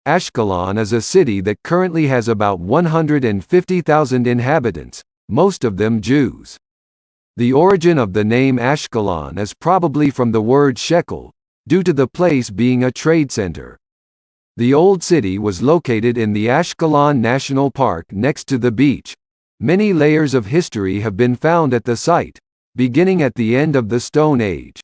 Ashkelon is a city that currently has about 150,000 inhabitants, most of them Jews. The origin of the name Ashkelon is probably from the word shekel, due to the place being a trade center. The old city was located in the Ashkelon National Park next to the beach. Many layers of history have been found at the site, beginning at the end of the Stone Age.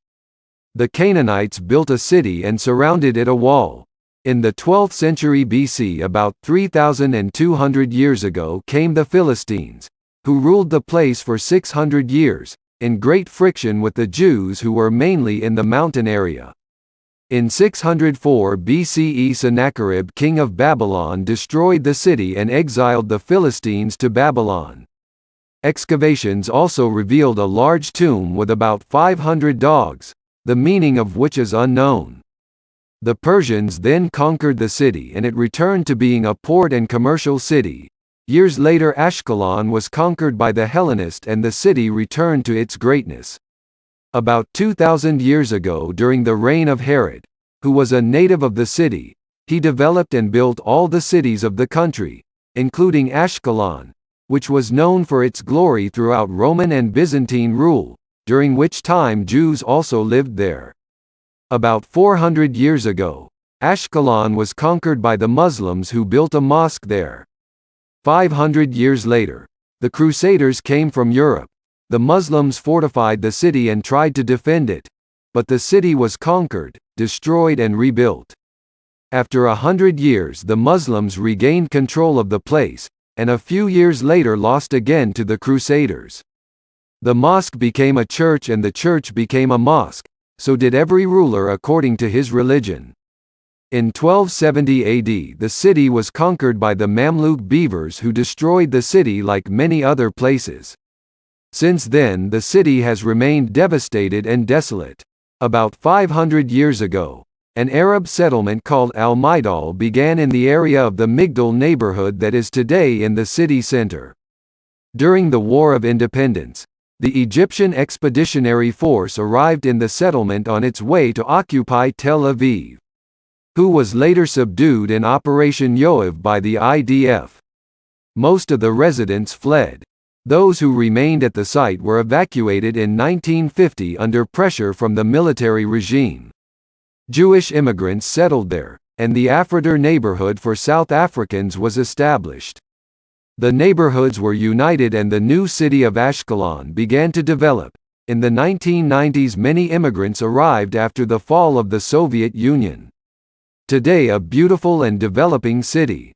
The Canaanites built a city and surrounded it a wall. In the 12th century BC, about 3,200 years ago, came the Philistines, who ruled the place for 600 years, in great friction with the Jews who were mainly in the mountain area. In 604 BCE, Sennacherib, king of Babylon, destroyed the city and exiled the Philistines to Babylon. Excavations also revealed a large tomb with about 500 dogs, the meaning of which is unknown. The Persians then conquered the city and it returned to being a port and commercial city. Years later, Ashkelon was conquered by the Hellenists and the city returned to its greatness. About 2,000 years ago, during the reign of Herod, who was a native of the city, he developed and built all the cities of the country, including Ashkelon, which was known for its glory throughout Roman and Byzantine rule, during which time Jews also lived there. About 400 years ago, Ashkelon was conquered by the Muslims who built a mosque there. 500 years later, the Crusaders came from Europe. The Muslims fortified the city and tried to defend it, but the city was conquered, destroyed and rebuilt. After 100 years, the Muslims regained control of the place, and a few years later lost again to the Crusaders. The mosque became a church and the church became a mosque, so did every ruler according to his religion. In 1270 AD, the city was conquered by the Mamluk Beavers who destroyed the city like many other places. Since then, the city has remained devastated and desolate. About 500 years ago, an Arab settlement called Al-Maidal began in the area of the Migdal neighborhood that is today in the city center. During the War of Independence, the Egyptian Expeditionary Force arrived in the settlement on its way to occupy Tel Aviv, who was later subdued in Operation Yoav by the IDF. Most of the residents fled. Those who remained at the site were evacuated in 1950 under pressure from the military regime. Jewish immigrants settled there, and the Afridar neighborhood for South Africans was established. The neighborhoods were united and the new city of Ashkelon began to develop. In the 1990s, many immigrants arrived after the fall of the Soviet Union. Today, a beautiful and developing city.